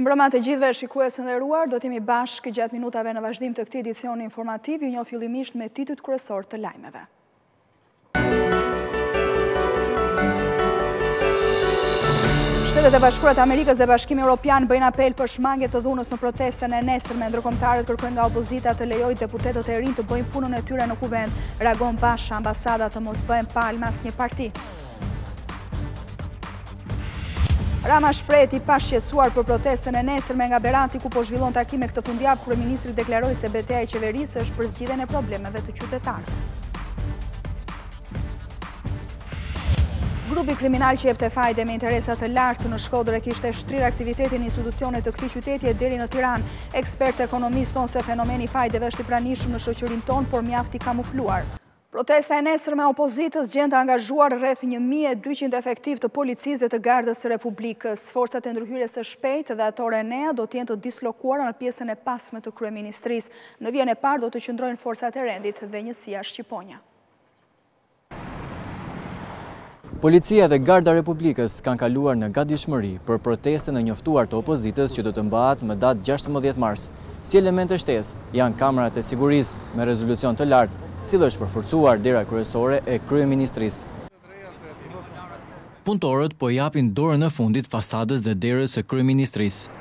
Mirëmbrëma të gjithëve shikues të nderuar, do të jemi bashkë gjatë minutave në vazhdim të këtij edicioni informativ, ju njoh fillimisht me titujt kryesor të lajmeve. Shtetet e Bashkuara të Amerikës dhe Bashkimi Evropian bëjnë apel për shmangje të dhunës në protestën e nesërme. Ndërkombëtarët kërkojnë nga opozita të lejojë deputetët e rinj të bëjnë punën e tyre në kuvend. Reagon bashkë ambasada të mos bëhen palë me asnjë parti. Rama shpreh i pashqetësuar për protestën e nesërme nga Berati, ku po zhvillon takime këtë fundjavë. Kryeministri deklaroi se betejë e qeverisë është për zgjidhjen e problemeve të qytetarëve. Grupi kriminal që jepte fajde me interesat të lartë në Shkodër e kishte shtrirë aktivitetin në institucione të këtij qytetje deri në Tiranë. Ekspertë ekonomistë thonë se fenomeni i fajdeve është i pranishëm në shoqërinë tonë, por mjaft i kamufluar. Protesta e nesërme e opozitës gjen të angazhuar rreth 1200 efektiv të policisë dhe të gardës së Republikës. Forcat e ndërhyrjes së shpejtë dhe ato Renea do të jenë të dislokuara në pjesën e pasme të kryeministrisë. Në vijën e parë do të qëndrojnë forcat e rendit dhe njësia Shqiponja. Policia dhe Garda Republikës kanë kaluar në gatishmëri për protestën e njoftuar të opozitës që do të mbahet më datë 16 mars. Si elemente shtesë janë kamerat e sigurisë me rezolucion të lartë, si dhe është përforcuar dera kryesore e kryeministrisë. Punëtorët po japin dorën e fundit fasadës dhe derës së kryeministrisë.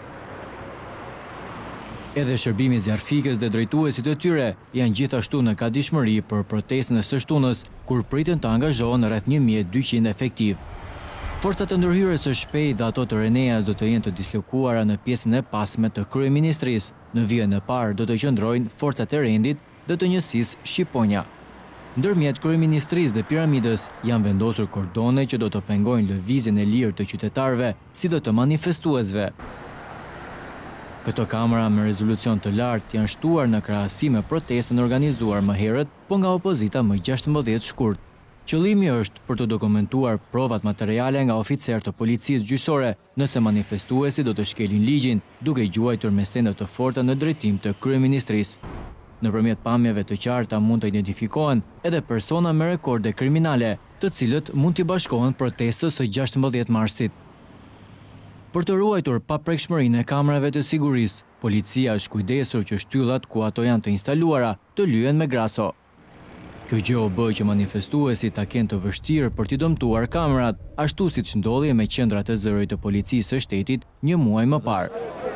Edhe shërbimi zjarfikës dhe drejtuesit e tyre janë gjithashtu në gatishmëri për protestën e së shtunës, kur pritën të angazhohen rreth 1200 efektiv. Forcat e ndërhyrjes së shpejtë dhe ato të Reneas do të jenë të dislokuara në pjesën e pasme të kryeministrisë. Në vijën e parë do të qëndrojnë forcat e rendit dhe të njësisë Shqiponja. Ndërmjet kryeministrisë dhe piramidës janë vendosur kordone që do të pengojnë lëvizjen e lirë të qytetarëve, si dhe të manifestuesve. Këto kamera me rezolucion të lartë janë shtuar në krahasim me protestën organizuar më herët, po nga opozita më 16 shkurt. Qëllimi është për të dokumentuar provat materiale nga oficerë të policisë gjyqësore nëse manifestuesi do të shkelin ligjin, duke gjuajtur mesende të forta në drejtim të kryeministrisë. Nëpërmjet pamjeve të qarta mund të identifikohen edhe persona me rekorde kriminale, të cilët mund t'i bashkohen protestës së 16 marsit. Për të ruajtur paprekshmërinë e kamerave të sigurisë, policia është kujdesur që shtyllat ku ato janë të instaluara të lyhen me graso. Kjo gjë u bë që manifestuesit ta kenë të vështirë për t'i dëmtuar kamerat, ashtu siç ndodhi me qendrat e zërit të policisë së shtetit një muaj më parë.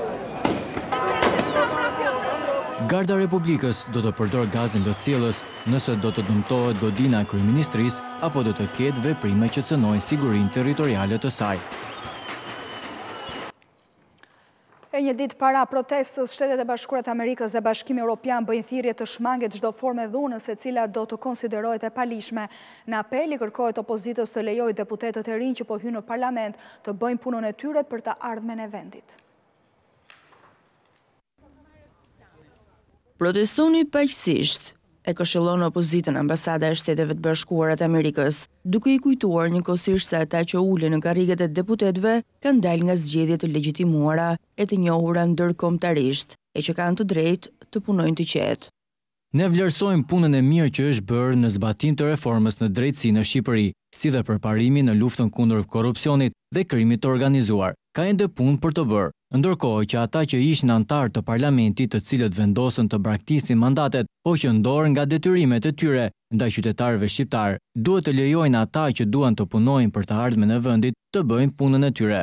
Garda Republikës do të përdor gazin lotësielës nëse do të dëmtohet godina e kryeministrisë apo do të ketë veprime që cënojnë sigurinë territoriale të saj. E një ditë para protestës, Shtetet e Bashkuara të Amerikës dhe Bashkimi Evropian bëjnë thirrje të shmanget çdo formë dhunës e cila do të konsiderohet e palishme. Në apel i kërkohet opozitës të lejojë deputetët e rinj që po hyjnë në parlament të bëjnë punën e tyre për të ardhmen e vendit. Protestoni paqësisht, e këshillon opozitën ambasada e Shteteve të Bashkuara të Amerikës, duke i kujtuar njëkohësisht se ata që ulen në karriget e deputetëve kanë dalë nga zgjedhjet të legjitimuara e të njohura ndërkombëtarisht, e që kanë të drejtë të punojnë të qetë. Ne vlerësojmë punën e mirë që është bërë në zbatim të reformës në drejtësi në Shqipëri, si dhe përparimin në luftën kundër korrupsionit dhe krimit të organizuar. Ka ende punë për të bërë, ndërkohë që ata që ishin antar të parlamentit të cilët vendosën të braktisnin mandatet, po që ndorën nga detyrimet e tyre ndaj qytetarëve shqiptar, duhet të lejojnë ata që duan të punojnë për të ardhmen e vendit të bëjnë punën e tyre.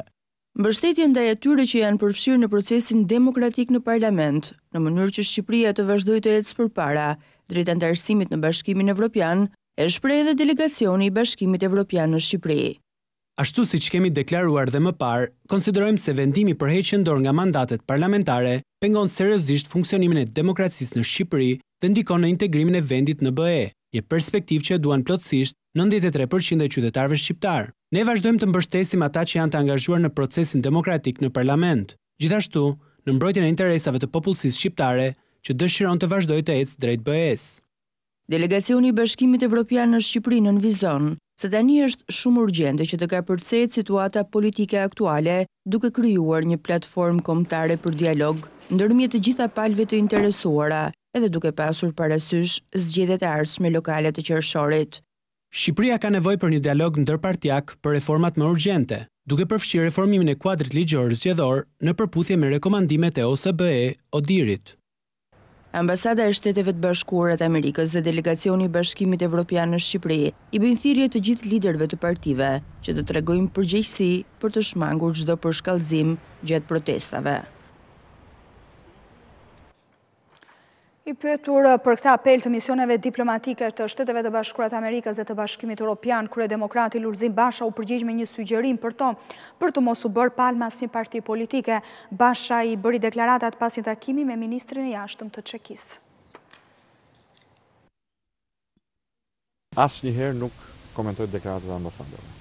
Mbështetje ndaj atyre që janë përfshirë në procesin demokratik në parlament, në mënyrë që Shqipëria të vazhdojë të ecë përpara drejt antarësimit në Bashkimin Evropian, e shpreh edhe delegacioni i Bashkimit Evropian në Shqipëri. Ashtu siç kemi deklaruar dhe më parë, konsiderojmë se vendimi për heqjen dorë nga mandatet parlamentare pengon seriozisht funksionimin e demokracisë në Shqipëri dhe ndikon në integrimin e vendit në BE, një perspektivë që duan plotësisht 93% e qytetarëve shqiptar. Ne vazhdojmë të mbështesim ata që janë të angazhuar në procesin demokratik në parlament, gjithashtu në mbrojtjen e interesave të popullsisë shqiptare që dëshiron të vazhdojë të ecë drejt BE-s. Delegacioni i Bashkimit Evropian në Shqipëri nënvizon se tani është shumë urgjente që të kapërcejë situata politike aktuale, duke krijuar një platformë kombëtare për dialog ndërmjet të gjitha palëve të interesuara, edhe duke pasur parasysh zgjedhjet e ardhshme lokale të qershorit. Shqipëria ka nevojë për një dialog ndërpartiak për reformat më urgjente, duke përfshirë reformimin e kuadrit ligjor zgjedhor në përputhje me rekomandimet e OSBE ODIHR-it. Ambasada e Shteteve të Bashkuara të Amerikës dhe delegacioni i Bashkimit Evropian në Shqipëri i bëjnë thirrje të gjithë liderëve të partive që të tregojnë përgjegjësi për të shmangur çdo përshkallëzim gjatë protestave. I pyetur për këtë apel të misioneve diplomatike të Shteteve të Bashkuara të Amerikës dhe të Bashkimit Evropian, kryedemokrati Lulzim Basha u përgjigj me një sugjerim për të mos u bërë palë asnjë parti politike. Basha i bëri deklaratat pas një takimi me ministrin e jashtëm të Çekisë. Asnjëherë nuk komentoj deklaratat e ambasadorëve.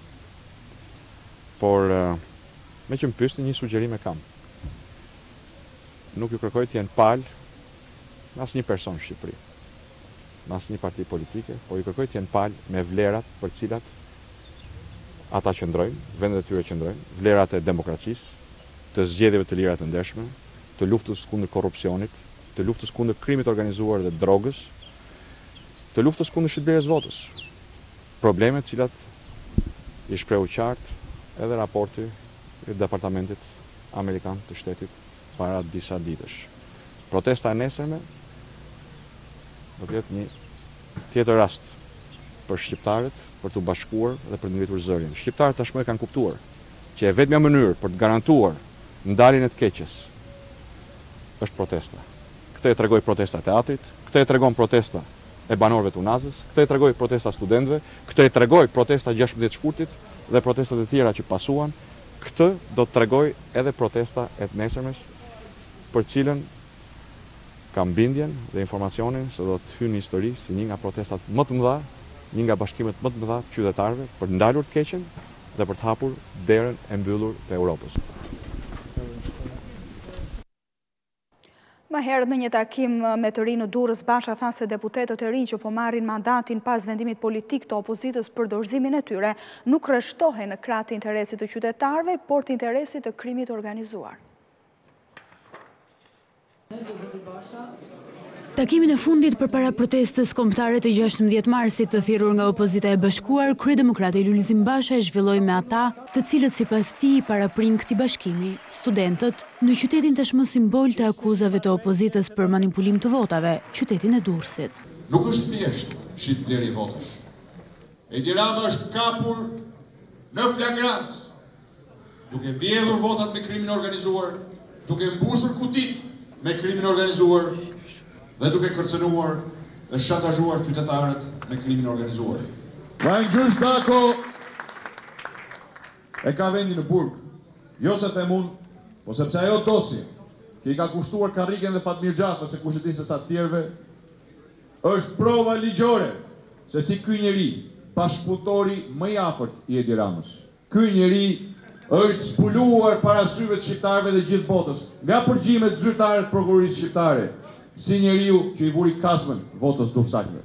Por me që më pyesni, një sugjerim e kam. Nuk ju kërkoj të jenë palë në asnjë person në Shqipëri, në asnjë parti politike, por i kërkoj të jenë palë me vlerat për cilat ata qëndrojnë, vendet e tyre qëndrojnë, vlerat e demokracisë, të zgjedhjeve të lira të ndershme, të luftës kundër korrupsionit, të luftës kundër krimit organizuar dhe drogës, të luftës kundër shitblerjes votës. Probleme të cilat i shprehu qartë edhe raporti i Departamentit Amerikan të Shtetit para disa ditësh. Protesta e nesërme do të jetë një tjetër rast për shqiptarët për të bashkuar dhe për të ngritur zërin. Shqiptarët tashmë e kanë kuptuar që e vetmja mënyrë për të garantuar ndarjen e të keqes është protesta. Këtë e tregoi protesta e teatrit, këtë e tregon protesta e banorëve të Unazës, këtë e tregoi protesta studentëve, këtë e tregoi protesta 16 shkurtit dhe protestat e tjera që pasuan. Këtë do të tregoj edhe protesta e të nesërmes, për cilën kam bindjen dhe informacionin se do të hynë në histori si një nga protestat më të mëdha, një nga bashkimet më të mëdha të qytetarëve për ndalur të keqen dhe për të hapur derën e mbyllur të Europës. Më herët në një takim me të rinë në Durrës, Basha tha se deputetët e rinj që po marrin mandatin pas vendimit politik të opozitës për dorëzimin e tyre nuk rreshtohen në krah të interesit të qytetarëve, por të interesit të krimit organizuar. Takimin e fundit përpara protestës kombëtare të 16 marsit të thirrur nga opozita e bashkuar, kryedemokrati Lulzim Basha e zhvilloi me ata, të cilët sipas tij i paraprin këtij bashkimi, studentët, në qytetin tashmë simbol të akuzave të opozitës për manipulim të votave, qytetin e Durrësit. Nuk është thjesht shitblerje votash. Edi Rama është kapur në flagrancë, duke vjedhur votat me krimin organizuar, duke mbushur kutit me krimin organizuar dhe duke kërcënuar dhe shantazhuar qytetarët me krimin organizuar. Vajngjysh Dako e ka vendin në burg, jo se them unë, po sepse ajo dosje që i ka kushtuar Karriken dhe Fatmir Xhafa se kush e di se sa të tjerëve, është prova ligjore se si ky njeri, bashkëpunëtori më i afërt i Edi Ramës, ky njeri është zbuluar para syve të shqiptarëve dhe gjithë botës, nga përgjimet zyrtare të prokurorisë shqiptare, si njeriu që i vuri kazmën votës durrësakëve.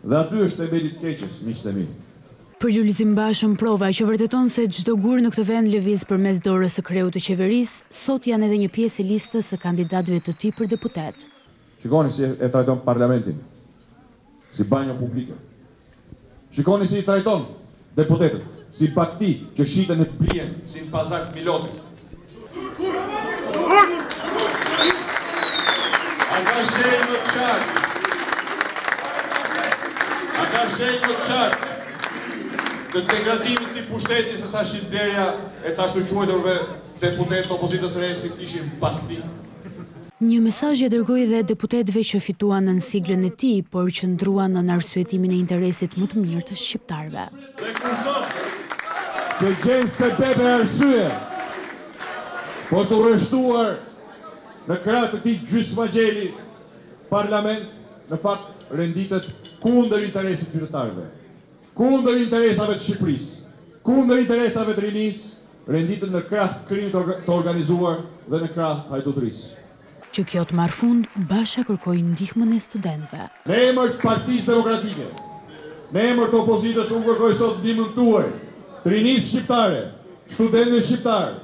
Dhe aty është themeli i keqes, miqtë e mi. Për Lulzim Bashën, prova që vërteton se çdo gur në këtë vend lëviz përmes dorës së kreut të qeverisë, sot janë edhe një pjesë e listës së kandidatëve të tij për deputet. Shikoni si e trajton parlamentin, si banjo publike. Shikoni si i trajton deputetët, si bakti që shiten në blien, si në pazar pilotit. A ka shenjë më të qartë. A ka shenjë më të qartë të degradimit të pushtetit se sa shitblerja e tash të quajturve deputetë opozitës re si të ishin bakti. Një mesazh e dërgoi dhe deputetëve që fituan në siglën e tij, por që ndruan në arsyetimin e interesit më të mirë të shqiptarëve. Dhe kushdo të gjenë sebebe arsye, po të rreshtuar në krah të këtij gjysmagjeli parlament, në fakt renditet kundër interesit qytetarëve, kundër interesave të Shqipërisë, kundër interesave të rinisë, renditet në krah të krimit të organizuar dhe në krah hajdutërisë. Që kjo të marrë fund, Basha kërkoi ndihmën e studentëve. Në emër të Partisë Demokratike, në emër të opozitës, unë kërkoj sot ndihmën tuaj, të rinisë shqiptare, studentëve shqiptarë,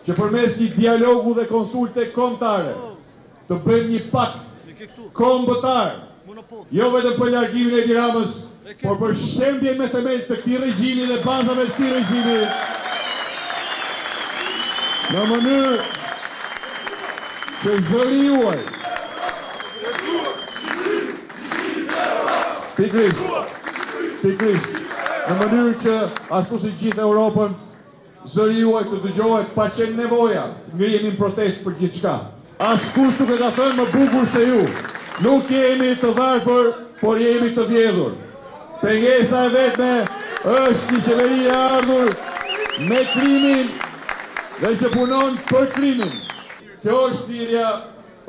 që përmes një dialogu dhe konsulte kombëtare të bëjmë një pakt kombëtar, jo vetëm për largimin e Edi Ramës, por për shembjen me themel të këtij regjimi dhe bazave të këtij regjimi, në mënyrë që zëri juaj pikrisht, në mënyrë që ashtu si gjithë Europën, zëri juaj të dëgjohet pa qenë nevoja, ngrihenin protest për gjithçka. Askush nuk e ka thënë më bukur se ju. Nuk jemi të varfër, por jemi të vjedhur. Pengesa e vetme është një qeveri e ardhur me krimin dhe që punon për krimin. Kjo është thirrja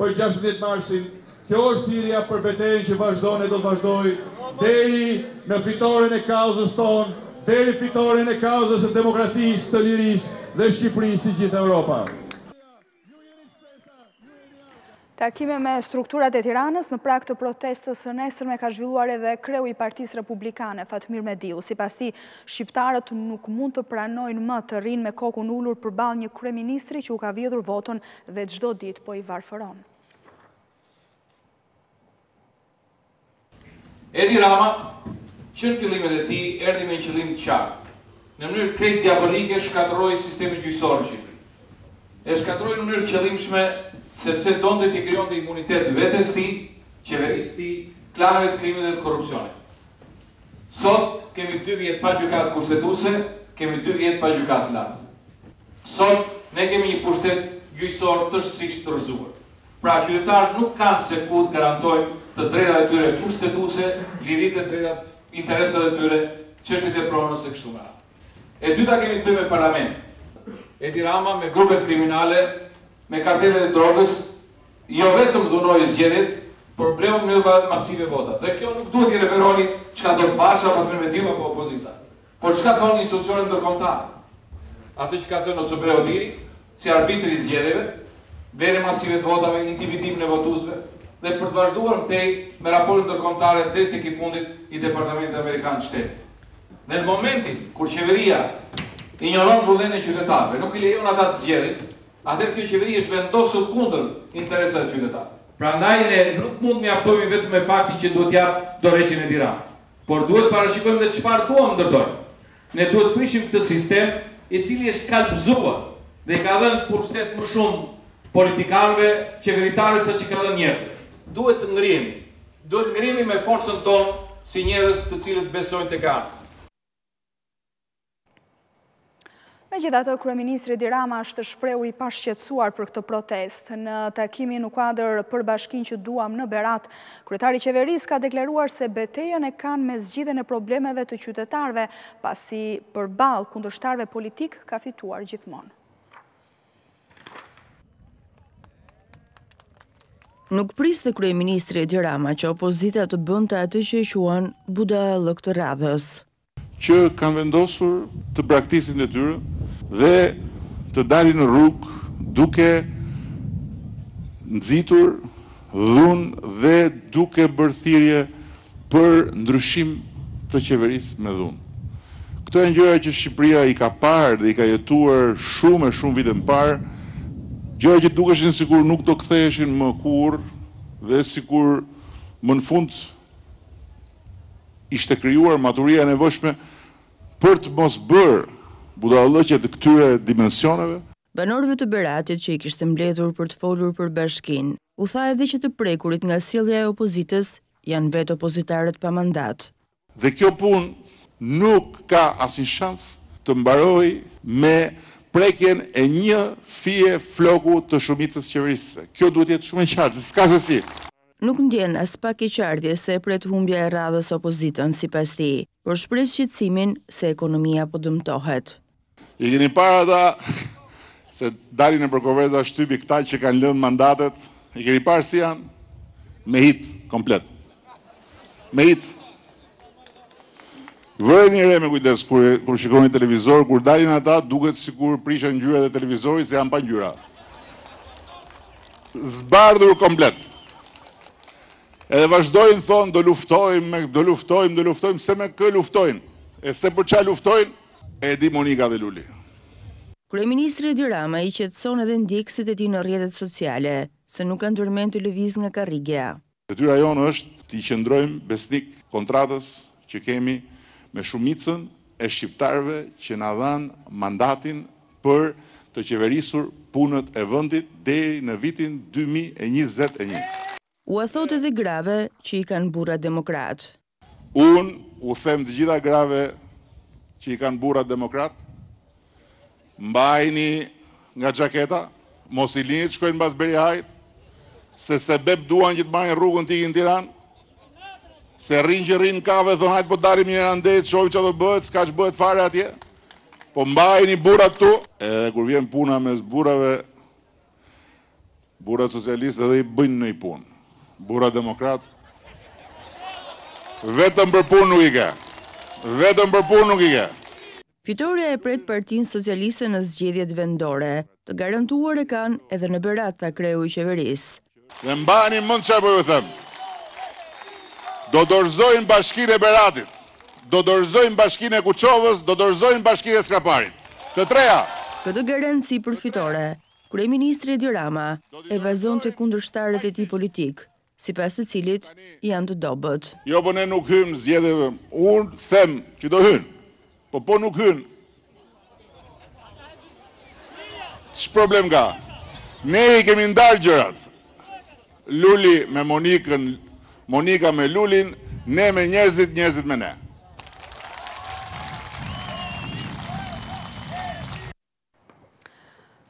për 16 marsin, kjo është thirrja për betejën që vazhdon e do të vazhdoj deri në fitoren e kauzës tonë, deri fitoren e kauzës së demokracisë, të lirisë dhe Shqipërisë si gjithë Europa. Takime me strukturat e Tiranës në prag të protestës së nesërme ka zhvilluar edhe kreu i Partisë Republikane, Fatmir Mediu. Sipas tij, shqiptarët nuk mund të pranojnë më të rinë me kokën ulur përballë një kryeministri që u ka vjedhur votën dhe çdo ditë po i varfëron. Edi Rama, që në fillimet e tij erdhi me një qëllim të qartë. Në mënyrë krejt diabolike shkatërroi sistemin gjyqësor në Shqipëri. E shkatërroi në mënyrë qëllimshme sepse donte t'i krijonte imunitet vetes tij, qeverisë tij, klanëve të krimit dhe të korrupsionit. Sot kemi 2 vjet pa gjykatë kushtetuese, kemi 2 vjet pa gjykatë lartë. Sot ne kemi një pushtet gjyqësor tërësisht të rrëzuar. Pra qytetarët nuk kanë se ku të garantojnë të drejtat e tyre kushtetuese, liritë e drejtat, interesat e tyre, çështjet e pronës e kështu me radhë. E dyta kemi të bëjmë me parlament. Edi Rama me grupet kriminale, me kartelet e drogës, jo vetëm dhunoi zgjedhjet, por bleu mënyrë masive vota. Dhe kjo nuk duhet i referoni çka do Basha, Fatmir Mediu apo opozita. Por çka thonë institucionet ndërkombëtare. Atë që ka thënë OSB Odiri, si arbitri i zgjedhjeve, vlerë masive të votave, intimidimin e votuesve, dhe për të vazhduar mëtej me raportet ndërkombëtare deri tek i fundit i Departamentit Amerikan të Shtetit. Dhe në momentin kur qeveria ignoron vullnetin e qytetarëve, nuk i lejon ata të zgjedhin, atëherë kjo qeveri është vendosur kundër interesave të qytetarëve. Prandaj ne nuk mund mjaftohemi vetëm me faktin që duhet jap dorëheqjen e Tiranës, por duhet parashikojmë dhe çfarë duam ndërtojmë. Ne duhet prishim këtë sistem i cili është kalbëzuar dhe i ka dhënë pushtet më shumë politikanëve, qeveritarëve sa që ka dhënë njerëzve. Duhet të ngrihemi. Duhet të ngrihemi me forcën tonë si njerëz të cilët besojnë tek ardhmja. Megjithatë, kryeministri Edi Rama është shprehur i pashqetësuar për këtë protest. Në takimin në kuadër për bashkinë që duam në Berat, kryetari i qeverisë ka deklaruar se betejën e kanë me zgjidhjen e problemeve të qytetarëve, pasi përballë kundërshtarëve politik ka fituar gjithmonë. Nuk priste kryeministri Edi Rama që opozita të bënte atë që e quan budallëk të radhës. Që kanë vendosur të braktisin e tyre dhe të dalin në rrugë duke nxitur dhunë dhe duke bërë thirrje për ndryshim të qeverisë me dhunë. Këto janë gjëra që Shqipëria i ka parë dhe i ka jetuar shumë vite më parë, gjëra që dukeshin sikur nuk do ktheheshin më kurrë dhe sikur më në fund ishte krijuar maturia e nevojshme për të mos bërë budallëqe të këtyre dimensioneve. Banorëve të Beratit që i kishte mbledhur për të folur për bashkinë, u tha edhe që të prekurit nga sjellja e opozitës janë vetë opozitarët pa mandat. Dhe kjo punë nuk ka asnjë shans të mbarojë me prekjen e një fije floku të shumicës qeverisë. Kjo duhet jetë shumë e qartë, s'ka se si. Nuk ndjen as pak keqardhje se pret humbja e radhës opozitën sipas tij, por shpreh shqetësimin se ekonomia po dëmtohet. I keni parë ata se dalin në përkoveza shtypi këta që kanë lënë mandatet, i keni parë si janë? Me hit komplet. Me hit. Vërë një re me kujdes kur shikoni televizor, kur dalin ata duket sikur prishen ngjyrat e televizorit se janë pa ngjyra. Zbardhur komplet. Edhe vazhdojnë thonë do luftojmë, se me kë luftojnë. E se për çfarë luftojnë, e di Monika dhe Luli. Kryeministri Edi Rama i qetëson edhe ndjekësit e tij në rrjetet sociale, se nuk ka ndërmend të lëviz nga karrigja. Detyra jonë është të i qëndrojmë besnik kontratës që kemi me shumicën e shqiptarëve që na dhanë mandatin për të qeverisur punët e vendit deri në vitin 2021. U thot edhe grave që i kanë burra demokrat. Unë u them të gjitha grave që i kanë burra demokrat, mbajni nga xhaketa, mos i lini të shkojnë mbas Berihajt, se sebeb duan që të marrin rrugën të ikin në Tiranë, se rrinë që rrinë kave, thonë hajtë po darim një randet, shohim që do bëhet, s'ka që bëhet fare atje, po mbajni burrat tu, edhe kur vjen puna mes burrave, burrat socialistë edhe i bëjnë në i punë. Burrat demokrat, vetëm për punë nuk i ka. Vetëm për punë nuk i ka. Fitoria e pret Partinë Socialiste në zgjedhjet vendore, të garantuar e kanë edhe në Berat kreu i qeverisë. Dhe mbani mend çfarë po ju them. Do dorëzojnë bashkinë e Beratit, do dorëzojnë bashkinë e Kuçovës, do dorëzojnë bashkinë e Skraparit. Të treja. Këtë garanci përfitore, kryeministri Edi Rama e vazhdon te kundërshtarët e tij politik, sipas të cilit janë të dobët. Jo, po ne nuk hym në zgjedhje. Unë them që do hyn. Po nuk hyn. Ç'është problem ka? Ne i kemi ndarë gjërat. Luli me Monikën, Monika me Lulin, ne me njerëzit, njerëzit me ne.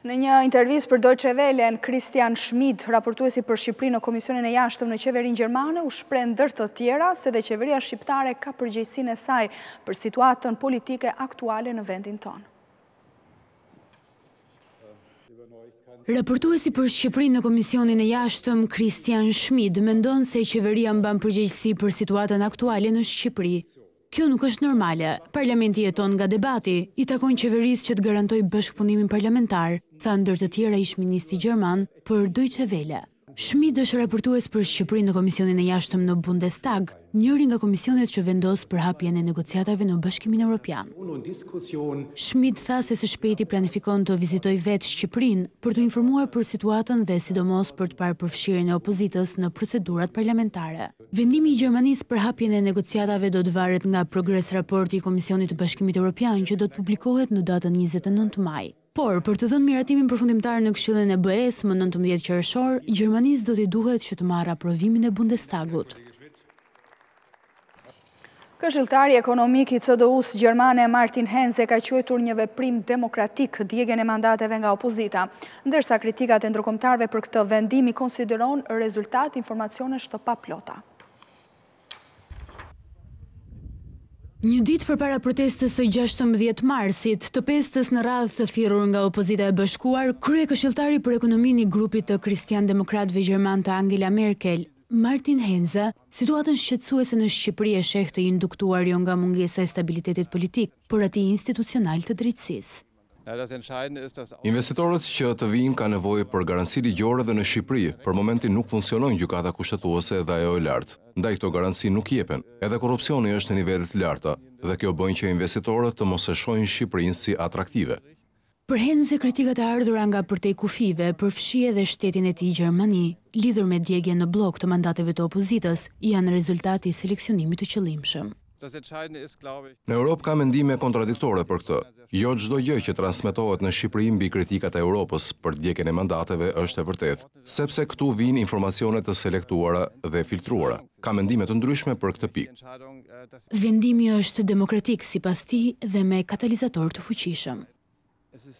Në një intervistë për Deutsche Welle, Christian Schmid, raportuesi për Shqipërinë në Komisionin e Jashtëm në Qeverinë Gjermane, u shpreh ndër të tjera se dhe qeveria shqiptare ka përgjegjësinë e saj për situatën politike aktuale në vendin tonë. Raportuesi për Shqipërinë në Komisionin e Jashtëm, Christian Schmid, mendon se qeveria mban përgjegjësi për situatën aktuale në Shqipëri. Kjo nuk është normale. Parlamenti jeton nga debati, i takon qeverisë që të garantoj bashkëpunimin parlamentar, tha ndër të tjera ish-ministri gjerman për Deutsche Welle. Schmid është raportues për Shqipërinë në Komisionin e Jashtëm në Bundestag, njëri nga komisionet që vendos për hapjen e negociatave në Bashkimin Evropian. Schmid tha se së shpejti planifikon të vizitoj vetë Shqipërinë për të informuar për situatën dhe sidomos për të parë përfshirjen e opozitës në procedurat parlamentare. Vendimi i Gjermanisë për hapjen e negociatave do të varet nga progres raporti i Komisionit të Bashkimit Evropian që do të publikohet në datën 29 maj. Por, për të dhënë miratimin përfundimtar në Këshillin e BE-s më 19 qershor, Gjermanisë do t'i duhet që të marrë aprovimin e Bundestagut. Këshilltari ekonomik i CDU-s gjermane Martin Henze ka quajtur një veprim demokratik djegjen e mandateve nga opozita, ndërsa kritikat e ndërkombëtarëve për këtë vendim i konsideron rezultat informacionesh të paplota. Një ditë përpara protestës së 16 marsit, të pestës në radhë të thirrur nga opozita e bashkuar, kryekëshilltari për ekonominë i grupit të Kristian-Demokratëve gjerman të Angela Merkel, Martin Henze, situatën shqetësuese në Shqipëri e sheh të induktuar jo nga mungesa e stabilitetit politik, por atij institucional të drejtësisë. Investitorët që të vinë ka nevojë për garanci ligjore dhe në Shqipëri, për momentin nuk funksionon gjykata kushtetuese dhe ajo e lartë. Ndaj këto garanci nuk jepen, edhe korrupsioni është në nivele të larta, dhe kjo bën që investitorët të mos e shohin Shqipërinë si atraktive. Për Henze, kritikat e ardhura nga përtej kufive përfshi edhe shtetin e tij Gjermani, lidhur me djegjen në blok të mandateve të opozitës, janë rezultati i seleksionimit të qëllimshëm. Në Europë ka mendime kontradiktore për këtë. Jo çdo gjë që transmetohet në Shqipëri mbi kritikat e Europës për djegjen e mandateve është e vërtetë, sepse këtu vijnë informacione të selektuara dhe filtruara. Ka mendime të ndryshme për këtë pikë. Vendimi është demokratik sipas tij dhe me katalizator të fuqishëm.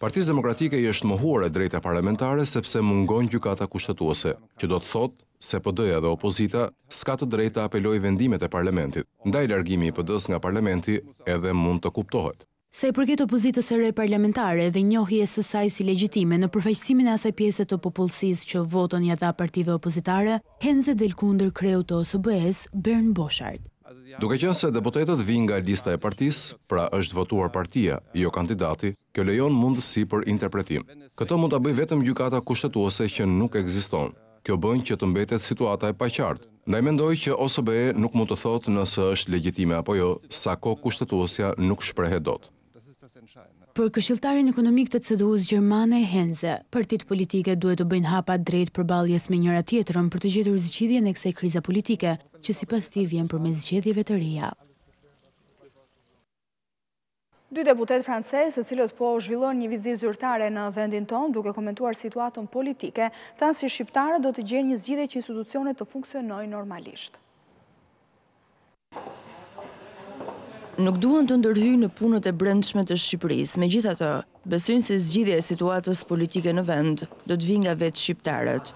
Partisë Demokratike i është mohuar e drejta parlamentare sepse mungon gjykata kushtetuese, që do të thotë se PD-ja dhe opozita s'ka të drejtë të apelojë vendimet e parlamentit. Ndaj largimi i PD-s nga parlamenti edhe mund të kuptohet. Sa i përket opozitës së re parlamentare dhe njohjes së saj si legjitime në përfaqësimin e asaj pjese të popullsisë që votën ja dha partive opozitare, Henze del kundër kreut të OSBE-s, Bernd Borchardt. Duke qenë se deputetët vinë nga lista e partisë, pra është votuar partia, jo kandidati, kjo lejon mundësi për interpretim. Këtë mund ta bëjë vetëm gjykata kushtetuese që nuk ekziston. Kjo bën që të mbetet situata e paqartë. Ndaj mendoj që OSBE nuk mund të thotë nëse është legjitime apo jo, sa kohë kushtetuesja nuk shprehet dot. Për këshilltarin ekonomik të CDU-s gjermane Henze, partitë politike duhet të bëjnë hapa drejt përballjes me njëra tjetrën për të gjetur zgjidhjen e kësaj krize politike, që sipas tij vjen përmes zgjedhjeve të reja. Dy deputet francezë, të cilët po zhvillon një vizit zyrtare në vendin tonë, duke komentuar situatën politike, thanë si shqiptarët do të gjenë një zgjidhje që institucionet të funksionojnë normalisht. Nuk duan të ndërhyjnë në punët e brendshme të Shqipërisë, megjithatë, besojnë se zgjidhja e situatës politike në vend do të vijë nga vetë shqiptarët.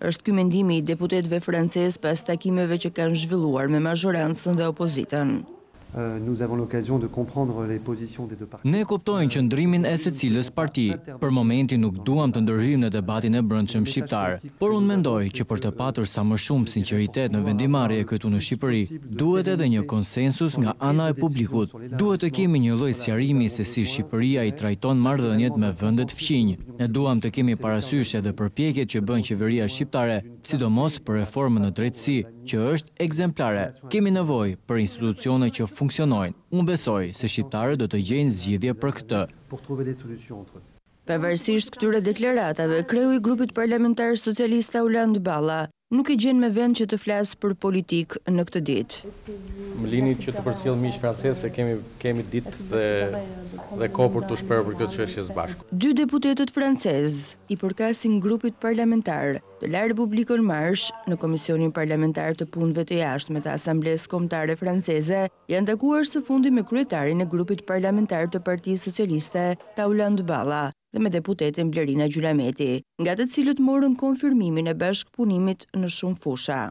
Është ky mendimi i deputetëve francezë pas takimeve që kanë zhvilluar me mazhorancën dhe opozitën. Nous avons l'occasion de comprendre les positions des deux parties. Ne kuptojmë qëndrimin e secilës parti. Për momentin nuk duam të ndërhyjmë në debatin e brendshëm shqiptar, por unë mendoj që për të patur sa më shumë sinqeritet në vendimarrje këtu në Shqipëri, duhet edhe një konsensus nga ana e publikut. Duhet të kemi një lloj sqarimi se si Shqipëria i trajton marrëdhëniet me vendet fqinj. Ne duam të kemi parasysh edhe përpjekjet që bën qeveria shqiptare, sidomos për reformën në drejtësi, që është ekzemplare. Kemi nevojë për institucione që funksionojnë. Unë besoj se shqiptarët do të gjejnë zgjidhje për këtë. Pavarësisht këtyre deklaratave, kreu i grupit parlamentar socialist Auland Balla nuk i gjen me vend që të flasë për politik në këtë ditë. Më lini që të përcjell miq francez se kemi ditë dhe kohë për të shprehur për këtë çështje së bashku. Dy deputetët francezë i përkasin grupit parlamentar të La République En Marche në Komisionin Parlamentar të Punëve të Jashtme të Asamblesë Kombëtare Franceze janë takuar së fundi me kryetarin e grupit parlamentar të Partisë Socialiste, Auland Balla, dhe me deputeten Blerina Gjylameti, nga të cilët morën konfirmimin e bashkëpunimit në shumë fusha.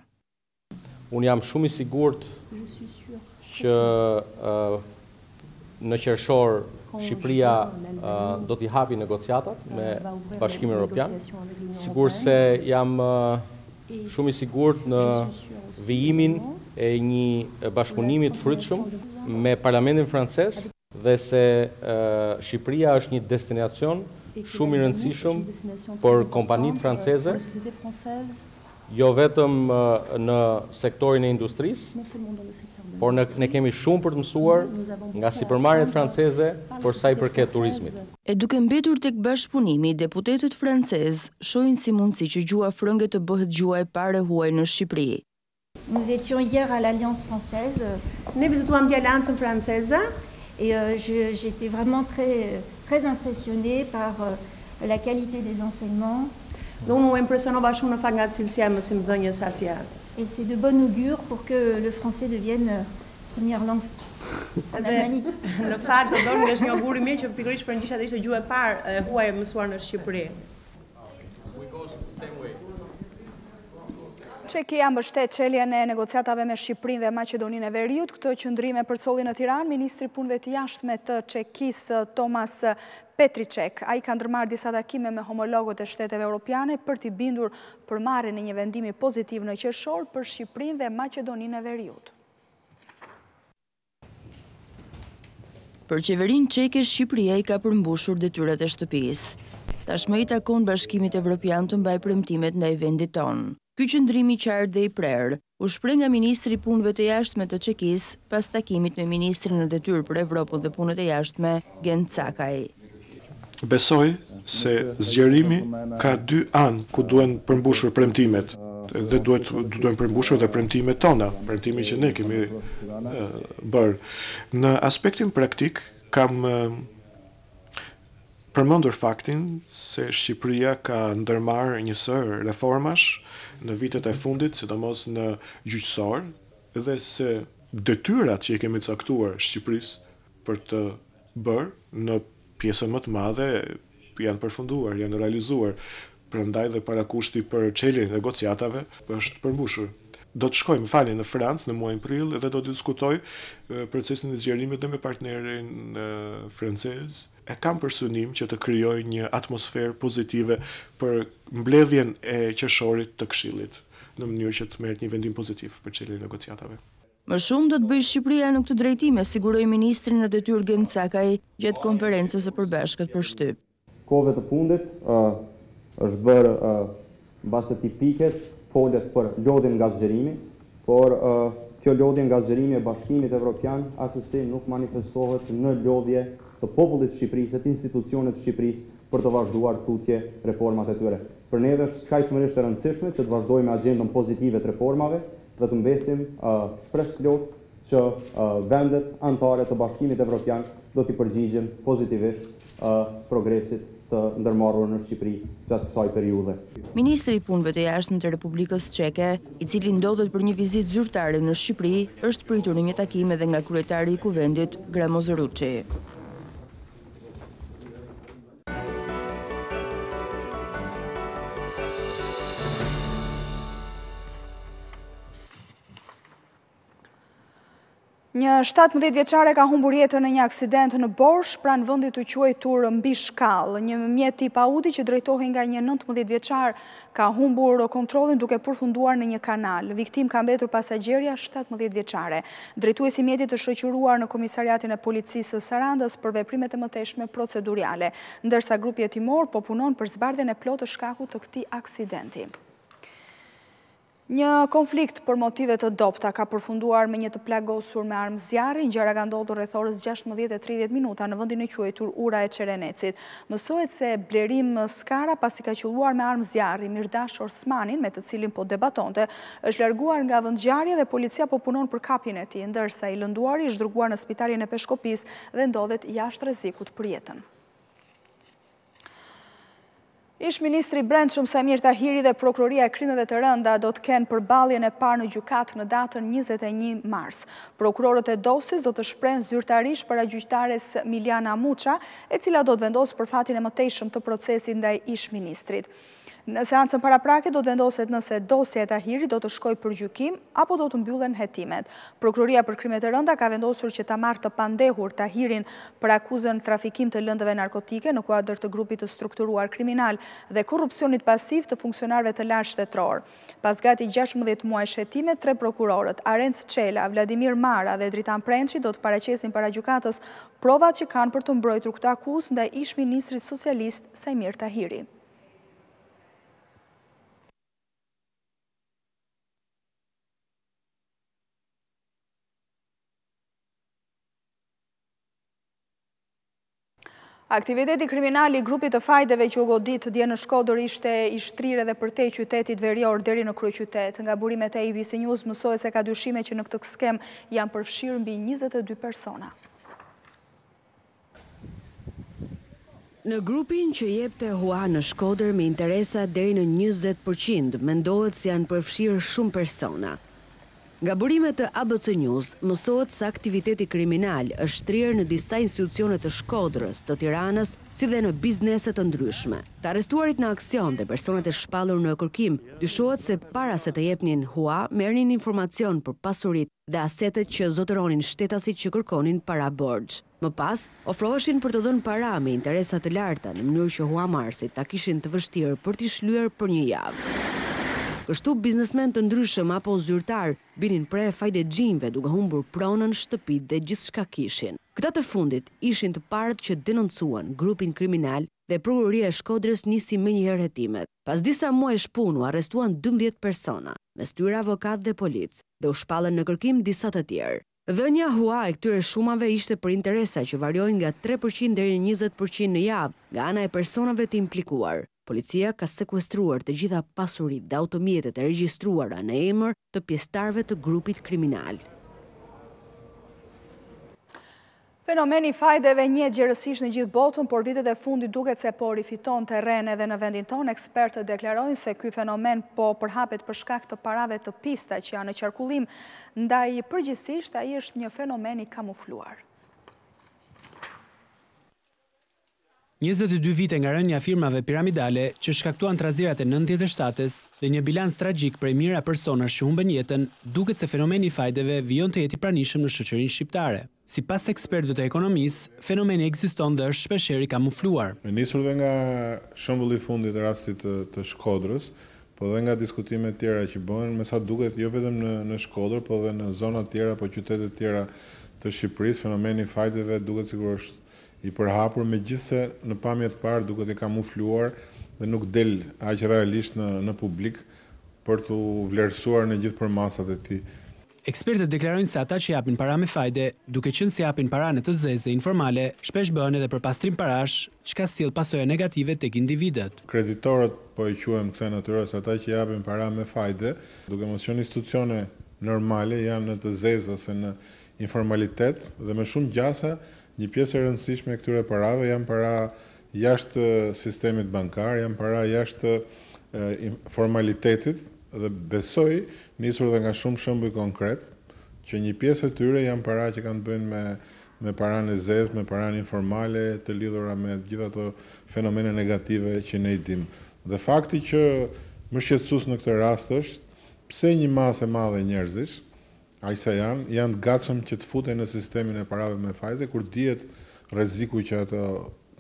Unë jam shumë i sigurt që në qershor Shqipëria do t'i hapi negociatat me Bashkimin Evropian. Sigur se jam shumë i sigurt në vijimin e një bashkëpunimi të frytshëm me Parlamentin francez dhe se Shqipëria është një destinacion shumë i rëndësishëm për kompanitë franceze, jo vetëm në sektorin e industrisë, por ne kemi shumë për të mësuar nga sipërmarrjet franceze për sa i përket turizmit. E duke mbetur tek bashkëpunimi, deputetët francezë shohin si mundësi që gjua frënge të bëhet gjua e parë huaj në Shqipëri. Nous étions hier à l'Alliance française. Ne vizituam Aliancën franceze. Et j'étais vraiment très impressionnée par la qualité des enseignements. Et c'est de bon augure pour que le français devienne première langue en Albanie. Në fakt do donë është një augur i mirë që pikërisht frëngjisha ishte gjuhë e parë huaj e mësuar në Shqipëri. Çekia mbështet çeljen e negociatave me Shqipërinë dhe Maqedoninë e Veriut. Këtë qëndrim e përcolli në Tiranë ministri i punëve të jashtme të Çekisë Tomas Petriček. Ai ka ndërmarrë disa takime me homologët e shteteve europiane për t'i bindur për marrjen e një vendimi pozitiv në qershor për Shqipërinë dhe Maqedoninë e Veriut. Për qeverinë çeke, Shqipëria i ka përmbushur detyrat e shtëpisë. Tashmë i takon Bashkimit Evropian të mbajë premtimet ndaj vendit tonë. Ky qëndrim i qartë dhe i prerë u shpreh nga ministri i punëve të jashtme të Çekisë pas takimit me ministrin në detyrë për Evropën dhe punët e jashtme, Gen Cakaj. Besoj se zgjerimi ka dy anë ku duhen përmbushur premtimet dhe duhen përmbushur dhe premtimet tona, premtimi që ne kemi bërë. Në aspektin praktik kam përmendur faktin se Shqipëria ka ndërmarrë një sër reformash në vitet e fundit, sidomos në gjyqësor, dhe se detyrat që i kemi caktuar Shqipërisë për të bërë në pjesën më të madhe janë përfunduar, janë realizuar. Prandaj dhe parakushti për çeljen e negociatave është përmbushur. Do të shkoj, në Francë në muajin prill dhe do të diskutoj procesin e zgjerimit dhe me partnerin francez. E kam për synim që të krijoj një atmosferë pozitive për mbledhjen e qershorit të Këshillit, në mënyrë që të merret një vendim pozitiv për çeljen e negociatave. Më shumë do të bëjë Shqipëria në këtë drejtim, siguroi ministri në detyrë Gen Cakaj gjatë konferencës së përbashkët për shtyp. Kohëve të fundit është bërë mbase tipiket folet për lodhjen nga zgjerimi, por kjo lodhje nga zgjerimi e Bashkimit Evropian asesi nuk manifestohet në lodhje të popullit të Shqipërisë, të institucionet të Shqipërisë për të vazhduar tutje reformat e tyre. Për neve është kaqëmërisht e rëndësishme që të vazhdojmë agjendën pozitive të reformave dhe të mbesim shpresë plot që vendet anëtare të Bashkimit Evropian do t'i përgjigjen pozitivisht progresit të ndërmarrur në Shqipëri gjatë kësaj periudhe. Ministri i Punëve të Jashtme të Republikës Çeke, i cili ndodhet për një vizitë zyrtare në Shqipëri, është pritur në një takim edhe nga kryetari i Kuvendit, Gramozoruçi. Një 17 vjeçare ka humbur jetën në një aksident në Borsh, pranë vendit të quajtur mbi shkallë. Një mjet tip Audi që drejtohej nga një 19 vjeçar ka humbur kontrollin duke përfunduar në një kanal. Viktim ka mbetur pasagjerja 17 vjeçare. Drejtuesi i mjetit është shoqëruar në komisariatin e policisë së Sarandës për veprimet e mëtejshme procedurale, ndërsa grupi hetimor po punon për zbardhjen e plotë të shkakut të këtij aksidenti. Një konflikt për motive të dobta ka përfunduar me një të plagosur me armë zjarri. Ngjarja ka ndodhur rreth orës 16:30 në vendin e quajtur Ura e Çerenecit. Mësohet se Blerim Skara, pasi ka qelluar me armë zjarri Mirdash Osmanin, me të cilin po debatonte, është larguar nga vendngjarja dhe policia po punon për kapjen e tij, ndërsa i lënduari është dërguar në spitalin e Peshkopis dhe ndodhet jashtë rrezikut për jetën. Ish ministri i Brendshëm Samir Tahiri dhe Prokuroria e Krimeve të Rënda do të kenë përballjen e parë në gjykatë në datën 21 mars. Prokurorët e dosjes do të shprehen zyrtarisht para gjyqtares Miljana Muça, e cila do të vendosë për fatin e mëtejshëm të procesit ndaj ish ministrit. Në seancën paraprake do të vendoset nëse dosja e Tahirit do të shkojë për gjykim apo do të mbyllen hetimet. Prokuroria për Krimet e Rënda ka vendosur që ta marrë të pandehur Tahirin për akuzën trafikim të lëndëve narkotike në kuadër të grupit të strukturuar kriminal dhe korrupsionit pasiv të funksionarëve të lartë shtetëror. Pas gati 16 muajsh hetime, 3 prokurorët, Arenc Çela, Vladimir Mara dhe Dritan Prençi do të paraqesin para gjykatës provat që kanë për të mbrojtur këtë akuzë ndaj ish ministrit socialist Samir Tahiri. Aktiviteti kriminal i grupit të fajdeve që u godit dje në Shkodër ishte i shtrirë edhe përtej qytetit verior deri në kryeqytet. Nga burimet e ABC News mësohet se ka dyshime që në këtë skem janë përfshirë mbi 22 persona. Në grupin që jepte hua në Shkodër me interesa deri në 20%, mendohet se janë përfshirë shumë persona. Nga burimet të ABC News, mësohet se aktiviteti kriminal është shtrirë në disa institucione të Shkodrës, të Tiranës, si dhe në bizneset të ndryshme. Të arrestuarit në aksion dhe personat e shpallur në kërkim, dyshohet se para se të jepnin hua, merrnin informacion për pasurit dhe asetet që zotëronin shtetasit që kërkonin para borxh. Më pas, ofroheshin për të dhënë para me interesa të larta në mënyrë që huamarrësit ta kishin të vështirë për t'i shlyer për një javë. Kështu biznesmen të ndryshëm apo zyrtar binin pre fajdegjinjve duke humbur pronën, shtëpit dhe gjithçka kishin. Këta të fundit ishin të parët që denoncuan grupin kriminal dhe prokuroria e Shkodrës nisi menjëherë hetimet. Pas disa muajsh punë u arrestuan 12 persona, mes tyre avokat dhe polic, dhe u shpallën në kërkim disa të tjerë. Dhënia hua e këtyre shumave ishte për interesa që variojnë nga 3% deri në 20% në javë nga ana e personave të implikuar. Policia ka sekuestruar të gjitha pasurit dhe automjetet e regjistruara në emër të pjesëtarëve të grupit kriminal. Fenomeni fajdeve njihet gjerësisht në gjithë botën, por vitet e fundit duket se po rifiton terren edhe në vendin tonë. Ekspertët deklarojnë se ky fenomen po përhapet për shkak të parave të pista që janë në qarkullim, ndaj përgjithsisht ai është një fenomen i kamufluar. 22 vite nga rënja firmave piramidale që shkaktuan trazirat e 97-s dhe një bilans tragjik prej mijëra personash që humben jetën, duket se fenomeni i fajdeve vijon të jetë i pranishëm në shoqërinë shqiptare. Sipas ekspertëve të ekonomisë, fenomeni ekziston dhe është shpeshherë i kamufluar. Nisur dhe nga shembulli i fundit rastit të Shkodrës, po dhe nga diskutimet tjera që bëhen, me sa duket jo vetëm në Shkodër, po dhe në zona tjera, po qytetet tjera të Shqipërisë, fenomeni i fajdeve duket sikur është i përhapur, megjithse në pamje të parë duket i kamufluar dhe nuk del aq realisht në publik për t'u vlerësuar në gjithë përmasat e tij. Ekspertët deklarojnë se ata që japin para me fajde, duke qenë se japin paranë të zezë dhe informale, shpesh bëhen edhe për pastrim parash, çka sjell pasoja negative tek individët. Kreditorët po e quajmë kësaj natyre, ata që japin para me fajde, duke mos qenë institucione normale janë në të zezë ose në informalitet dhe me shumë gjasa një pjesë e rëndësishme e këtyre parave janë para jashtë sistemit bankar, janë para jashtë formalitetit dhe besoj nisur dhe nga shumë shembuj konkret që një pjesë e tyre janë para që kanë të bëjnë me paranë e zezë, me paranë informale të lidhura me gjitha ato fenomene negative që ne i dimë. Dhe fakti që më shqetësues në këtë rast është pse një masë e madhe njerëzish, aq sa janë të gatshëm që të futen në sistemin e parave me fajze kur dihet rreziku që ato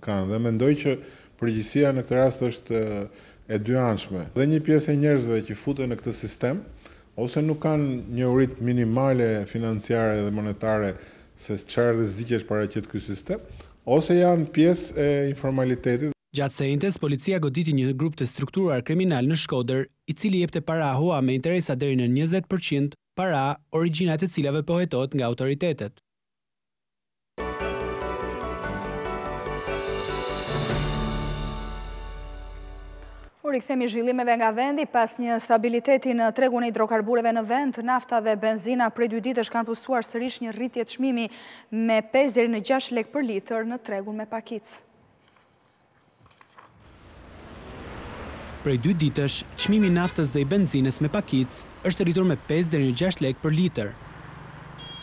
kanë. Dhe mendoj që përgjegjësia në këtë rast është e dyanshme. Dhe një pjesë e njerëzve që futen në këtë sistem ose nuk kanë njohuri minimale financiare dhe monetare se çfarë rreziqesh paraqet ky sistem, ose janë pjesë e informalitetit. Gjatë sejntes, policia goditi një grup të strukturuar kriminal në Shkodër, i cili jepte para hua me interesa deri në 20%, para origjinat e cilave po hetohet nga autoritetet. U rikthemi zhvillimeve nga vendi pas një stabiliteti në tregun e hidrokarbureve në vend, nafta dhe benzina prej 2 ditësh kanë pësuar sërish një rritje çmimi me 5 deri në 6 lekë për litër në tregun me pakicë. Prej 2 ditësh, çmimi i naftës dhe i benzinës me pakicë është rritur me 5 deri në 6 lekë për litër.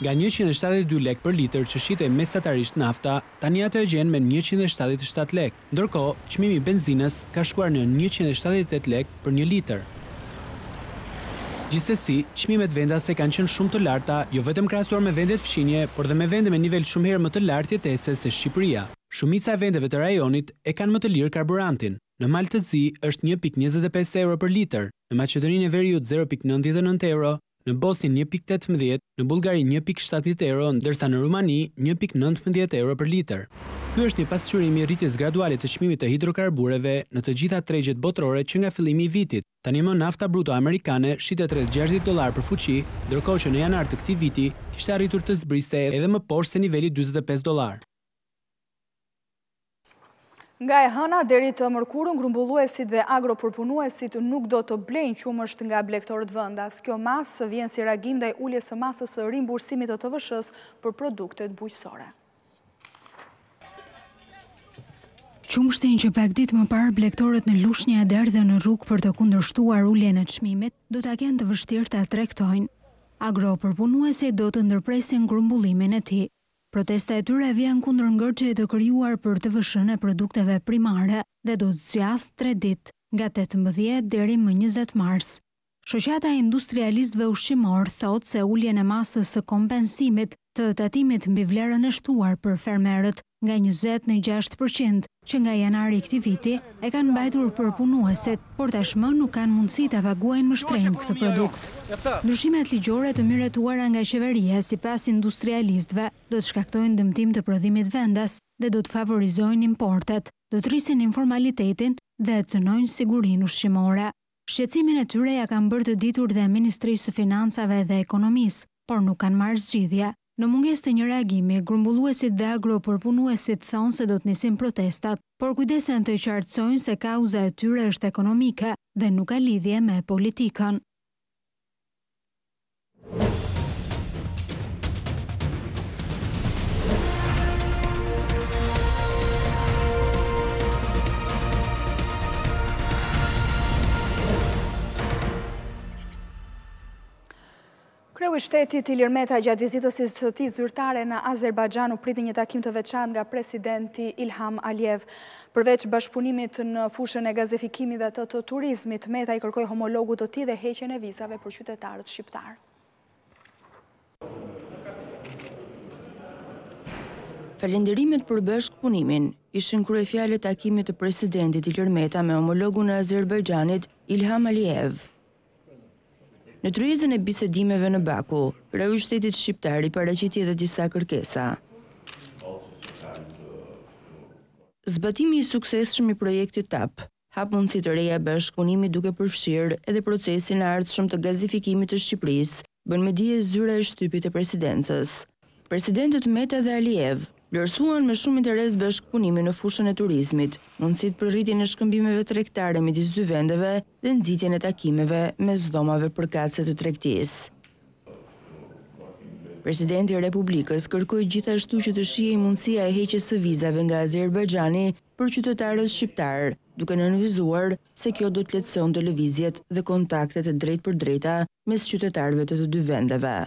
Nga 172 lekë për litër që shitej mesatarisht nafta, tani atë e gjen me 177 lekë, ndërkohë çmimi i benzinës ka shkuar në 178 lekë për 1 litër. Gjithsesi, çmimet vendase kanë qenë shumë të larta, jo vetëm krahasuar me vendet fqinje, por dhe me vende me nivel shumë herë më të lartë jetese se Shqipëria. Shumica e vendeve të rajonit e kanë më të lirë karburantin. Në Maltëzi është 1.25 euro për litër, në Maqedoninë e Veriut 0.99 euro, në Bosnjë 1.18, në Bullgari 1.17 euro, ndërsa në Rumani 1.19 euro për litër. Ky është një pasqyrim i rritjes graduale të çmimit të hidrokarbureve në të gjitha tregjet botërore që nga fillimi i vitit. Tani më nafta bruto amerikane shitet rreth $60 për fuqi, ndërkohë që në janar të këtij viti kishte arritur të zbriste edhe më poshtë se niveli $45. Nga e hëna deri të mërkurën, grumbulluesit dhe agropërpunuesit nuk do të blejnë qumësht nga blegtorët vendas. Kjo masë vjen si reagim ndaj uljes së masës së rimbursimit të TVSH-s për produktet bujqësore. Qumshtin që pak ditë më parë blegtorët në Lushnjë e erdhën në rrugë për të kundërshtuar uljen e çmimit, do ta kenë të vështirë ta tregtojnë. Agropërpunuesit do të ndërpresin grumbullimin e tij. Protesta e tyre vjen kundër ngërçeve të krijuar për TVSH-n e produkteve primare dhe do të zgjasë 3 ditë, nga 18 deri më 20 mars. Shoqata e industrialistëve ushqimor thotë se uljen e masës së kompensimit të tatimit mbi vlerën e shtuar për fermerët nga 20 në 6%, që nga janari këtij viti e kanë mbajtur për punuesit, por tashmë nuk kanë mundësi ta paguajnë më shtrenjtë këtë produkt. Ndryshimet ligjore të miratuara nga qeveria sipas industrialistëve do të shkaktojnë dëmtim të prodhimit vendas dhe do të favorizojnë importet, do të rrisin informalitetin dhe të cënojnë sigurinë ushqimore. Shqetësimin e tyre ja kanë bërë të ditur dhe Ministrisë së Financave dhe Ekonomisë, por nuk kanë marrë zgjidhje. Në mungesë të një reagimi, grumbulluesit dhe agropërpunuesit thonë se do të nisin protestat, por kujdesen të qartësojnë se kauza e tyre është ekonomike dhe nuk ka lidhje me politikën. Kreu i shtetit Ilir Meta gjatë vizitës së tij zyrtare në Azerbajxhan u priti një takim të veçantë nga presidenti Ilham Aliyev. Përveç bashkëpunimit në fushën e gazefikimit dhe të turizmit, Meta i kërkoi homologut të tij dhe heqjen e vizave për qytetarët shqiptar. Falenderimet për bashkëpunimin ishin kryefjalë e takimit të presidentit Ilir Meta me homologun e Azerbajxhanit Ilham Aliyev. Në tryezën e bisedimeve në Baku, kreu i shtetit shqiptar i paraqiti edhe disa kërkesa. Zbatimi i suksesshëm i projektit TAP hap mundësi të reja bashkëpunimi duke përfshirë edhe procesin e ardhshëm të gazifikimit të Shqipërisë, bën me dije zyra e shtypit e presidencës. Presidentët Meta dhe Aliyev vlerësuan me shumë interes bashkëpunimin në fushën e turizmit, mundësitë për rritjen e shkëmbimeve tregtare midis dy vendeve dhe nxitjen e takimeve mes dhomave përkatëse të tregtisë. Presidenti i Republikës kërkoi gjithashtu që të shihej mundësia e heqjes së vizave nga Azerbajxhani për qytetarët shqiptar, duke nënvizuar se kjo do të lehtësonte lëvizjet dhe kontaktet e drejtpërdrejta mes qytetarëve të dy vendeve.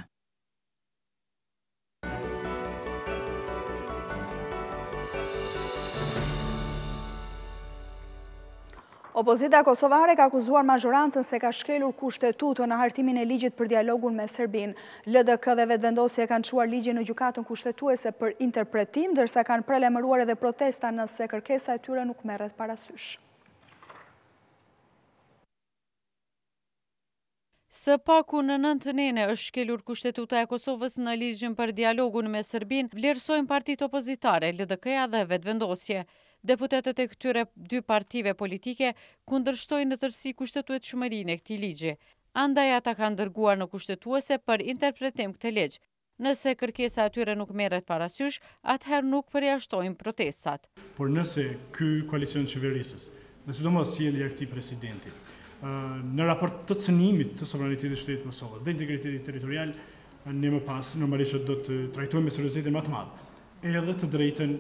Opozita kosovare ka akuzuar mazhorancën se ka shkelur kushtetutën në hartimin e ligjit për dialogun me Serbinë. LDK dhe vetëvendosje kanë çuar ligjin në gjykatën kushtetuese për interpretim, ndërsa kanë prelajmëruar edhe protesta nëse kërkesa e tyre nuk merret parasysh. Së paku në 9 nëne është shkelur kushtetuta e Kosovës në ligjin për dialogun me Serbinë, vlerësojnë partitë opozitare, LDK-ja dhe vetëvendosje. Deputetët e këtyre dy partive politike kundërshtojnë në tërësi kushtetueshmërinë e këtij ligji. Andaj ata kanë dërguar në kushtetuese për interpretim këtë ligj. Nëse kërkesa e tyre nuk merret parasysh, atëherë nuk përjashtojnë protestat. Por nëse ky koalicion qeverisës, dhe sidomos sjellja e këtij presidenti, në raport të cënimit të sovranitetit të shtetit të Kosovës dhe integritetit territorial, ne më pas normalisht do të trajtojmë me seriozitet më të madh, edhe të drejtën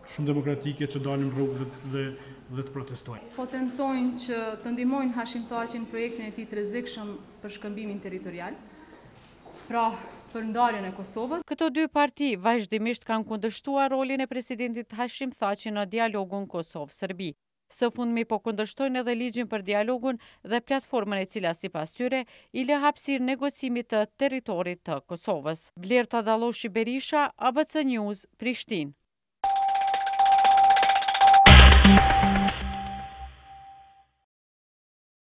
shumë demokratike që dalim rrugë dhe të protestojnë. Po tentojnë që të ndihmojnë Hashim Thaqin në projektin e tij të rrezikshëm për shkëmbimin territorial, pra për ndarjen e Kosovës. Këto dy parti vazhdimisht kanë kundërshtuar rolin e presidentit Hashim Thaqi në dialogun Kosovë-Serbi. Së fundmi po kundërshtojnë edhe ligjin për dialogun dhe platformën e cila sipas tyre i lë hapësirë negocimit të territorit të Kosovës. Vlerta Dalloshi Berisha, ABC News, Prishtinë.